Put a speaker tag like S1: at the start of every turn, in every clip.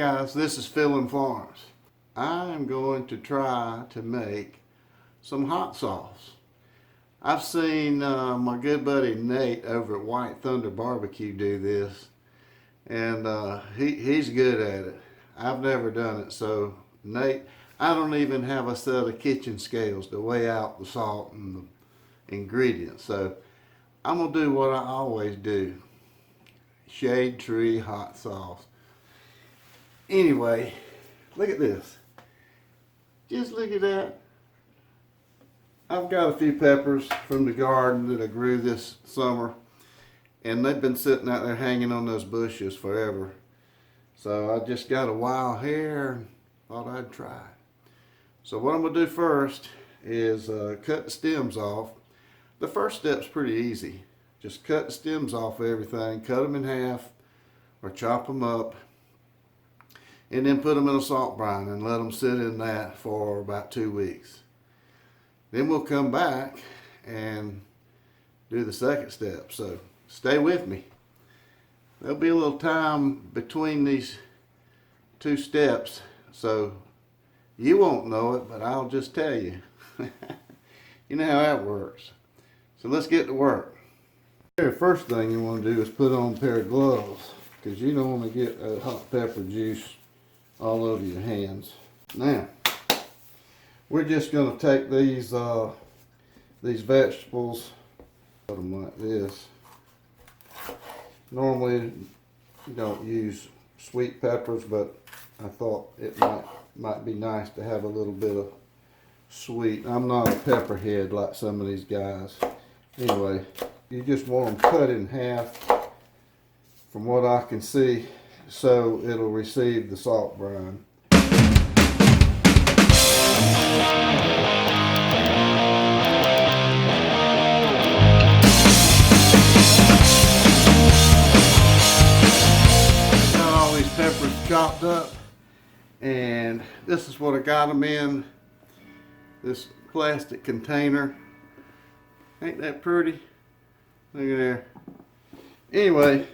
S1: Hey guys, this is Phil and Florence. I am going to try to make some hot sauce. I've seen my good buddy Nate over at White Thunder Barbecue do this, and he's good at it. I've never done it, so Nate, I don't even have a set of kitchen scales to weigh out the salt and the ingredients, so I'm going to do what I always do. Shade tree hot sauce. Anyway, look at this. Just look at that. I've got a few peppers from the garden that I grew this summer, and they've been sitting out there hanging on those bushes forever. So I just got a wild hair and thought I'd try. So what I'm going to do first is cut the stems off. The first step's pretty easy. Just cut the stems off of everything, cut them in half or chop them up, and then put them in a salt brine and let them sit in that for about 2 weeks. Then we'll come back and do the second step. So stay with me. There'll be a little time between these two steps, so you won't know it, but I'll just tell you. You know how that works. So let's get to work. The first thing you want to do is put on a pair of gloves, because you don't want to get hot pepper juice all over your hands. Now, we're just going to take these vegetables, put them like this. Normally, you don't use sweet peppers, but I thought it might be nice to have a little bit of sweet. I'm not a pepperhead like some of these guys. Anyway, you just want them cut in half, from what I can see, so it'll receive the salt brine. Got all these peppers chopped up, and this is what I got them in, this plastic container. Ain't that pretty? Look at there. Anyway,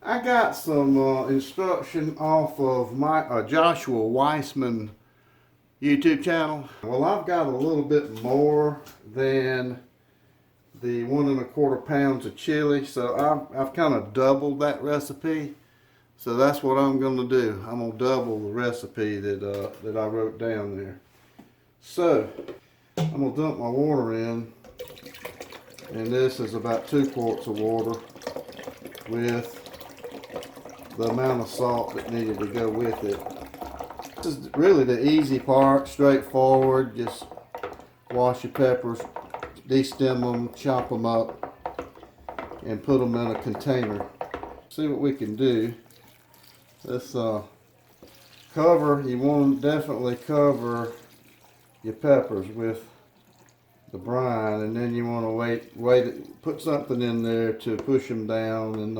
S1: I got some instruction off of my Joshua Weissman YouTube channel. Well, I've got a little bit more than the 1 1/4 pounds of chili, so I've kind of doubled that recipe. So that's what I'm going to do. I'm going to double the recipe that I wrote down there. So I'm going to dump my water in, and this is about 2 quarts of water with the amount of salt that needed to go with it. This is really the easy part, straightforward. Just wash your peppers, destem them, chop them up, and put them in a container. See what we can do. Let's cover, you want to definitely cover your peppers with the brine, and then you want to put something in there to push them down. And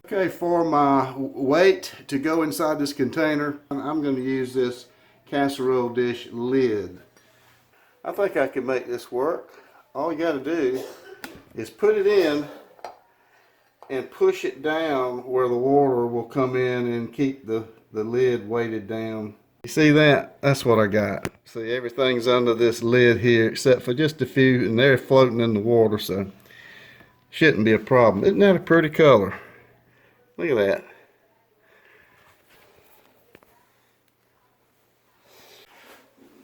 S1: okay, for my weight to go inside this container, I'm going to use this casserole dish lid. I think I can make this work. All you got to do is put it in and push it down where the water will come in and keep the lid weighted down. You see that? That's what I got. See, everything's under this lid here except for just a few, and they're floating in the water, so shouldn't be a problem. Isn't that a pretty color? Look at that.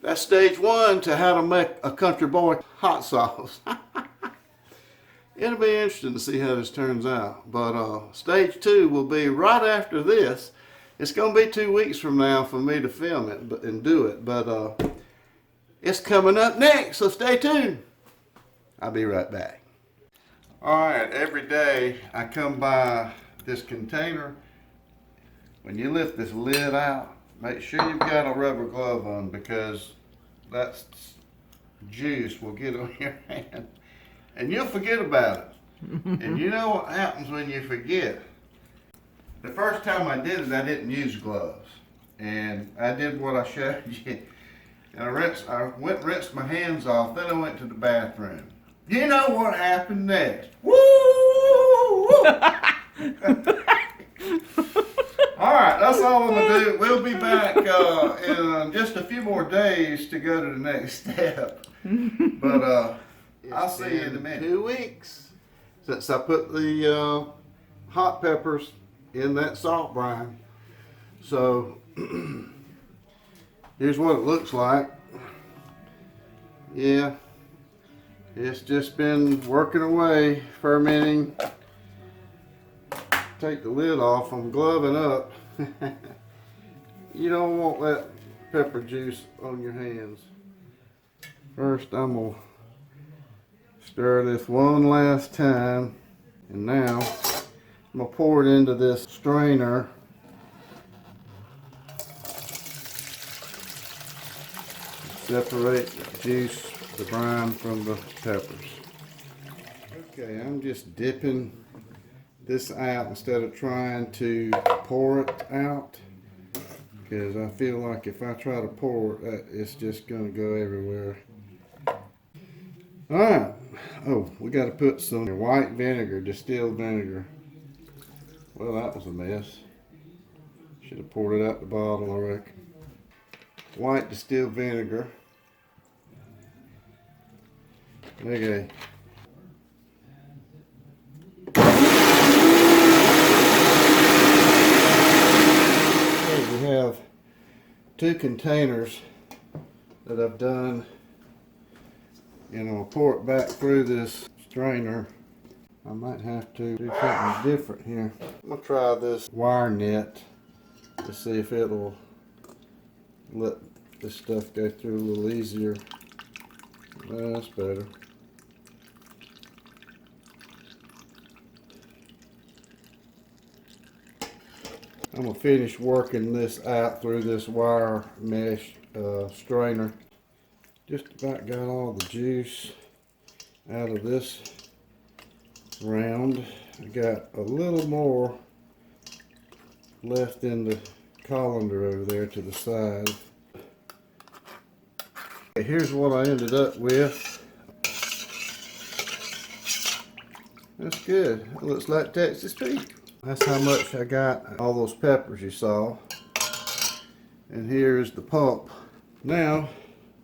S1: That's stage 1 to how to make a country boy hot sauce. It'll be interesting to see how this turns out. But stage 2 will be right after this. It's going to be 2 weeks from now for me to film it and do it. But it's coming up next, so stay tuned. I'll be right back. Alright, every day I come by this container. When you lift this lid out, make sure you've got a rubber glove on, because that juice will get on your hand and you'll forget about it. And you know what happens when you forget. The first time I did it, I didn't use gloves, and I did what I showed you. And I went and rinsed my hands off, then I went to the bathroom. You know what happened next? Woo! All right, that's all I'm gonna do. We'll be back in just a few more days to go to the next step. But I'll see you in a minute. 2 weeks since I put the hot peppers in that salt brine. So here's what it looks like. Yeah, it's just been working away, fermenting. Take the lid off, I'm gloving up. You don't want that pepper juice on your hands. First I'm gonna stir this one last time, and now I'm gonna pour it into this strainer. Separate the juice, the brine from the peppers. Okay, I'm just dipping this out instead of trying to pour it out, because I feel like if I try to pour it, it's just going to go everywhere. Alright, oh, we got to put some white vinegar, distilled vinegar. Well, that was a mess. Should have poured it out the bottle, I reckon. White distilled vinegar. Okay. We have 2 containers that I've done, and I'll pour it back through this strainer. I might have to do something different here. I'm gonna try this wire net to see if it'll let this stuff go through a little easier. That's better. I'm going to finish working this out through this wire mesh strainer. Just about got all the juice out of this round. I got a little more left in the colander over there to the side. Okay, here's what I ended up with. That's good. It looks like Texas Pete. That's how much I got, all those peppers you saw. And here's the pulp. Now,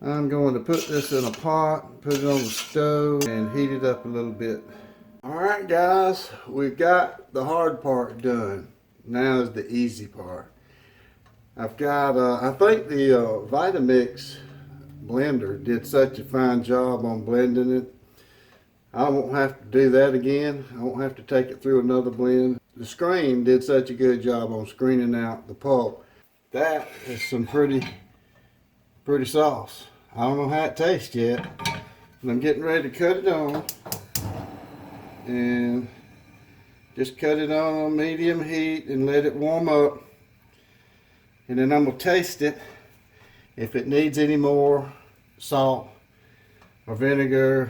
S1: I'm going to put this in a pot, put it on the stove, and heat it up a little bit. Alright guys, we've got the hard part done. Now is the easy part. I've got, I think the Vitamix blender did such a fine job on blending it. I won't have to do that again. I won't have to take it through another blend. The screen did such a good job on screening out the pulp. That is some pretty sauce. I don't know how it tastes yet, but I'm getting ready to cut it on. And just cut it on medium heat and let it warm up. And then I'm going to taste it. If it needs any more salt or vinegar,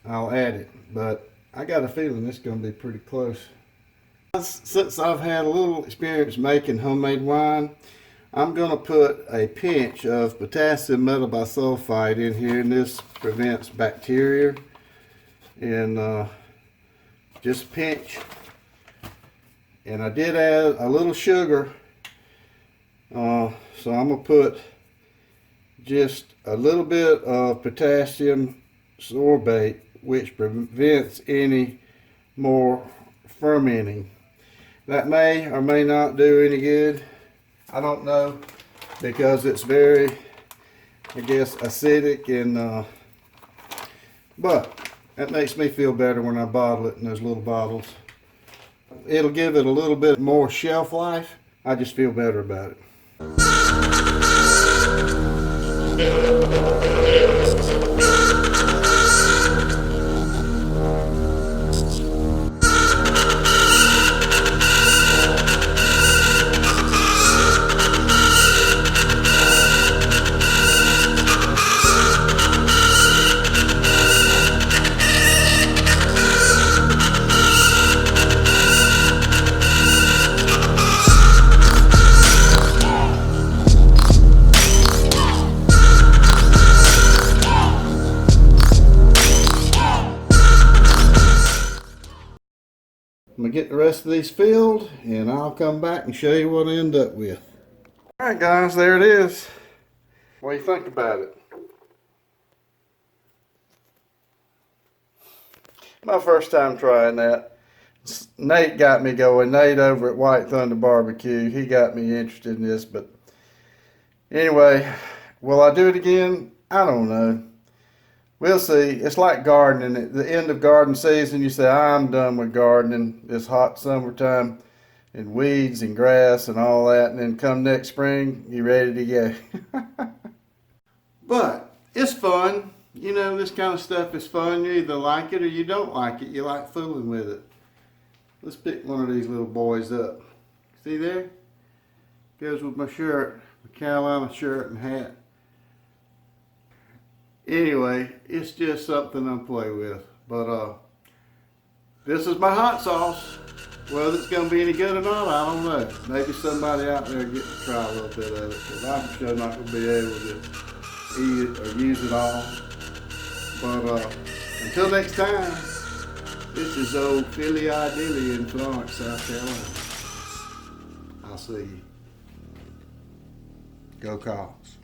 S1: I'll add it. But I got a feeling it's going to be pretty close. Since I've had a little experience making homemade wine, I'm going to put a pinch of potassium metabisulfite in here, and this prevents bacteria. And just a pinch. And I did add a little sugar, so I'm going to put just a little bit of potassium sorbate, which prevents any more fermenting. That may or may not do any good. I don't know, because it's very, I guess, acidic, and but that makes me feel better when I bottle it in those little bottles. It'll give it a little bit more shelf life. I just feel better about it. get the rest of these filled, and I'll come back and show you what I end up with. All right, guys, there it is. What do you think about it? My first time trying that. Nate got me going. Nate over at White Thunder Barbecue. He got me interested in this, but anyway, will I do it again? I don't know. We'll see. It's like gardening. At the end of garden season, you say, I'm done with gardening. It's hot summertime and weeds and grass and all that. And then come next spring, you're ready to go. But it's fun. You know, this kind of stuff is fun. You either like it or you don't like it. You like fooling with it. Let's pick one of these little boys up. See there? Goes with my shirt, my Carolina shirt and hat. Anyway, it's just something I play with. But this is my hot sauce. Whether it's going to be any good or not, I don't know. Maybe somebody out there gets to try a little bit of it, because I'm sure not going to be able to eat it or use it all. But until next time, this is old Philly Dilly in Florence, South Carolina. I'll see you. Go Cox.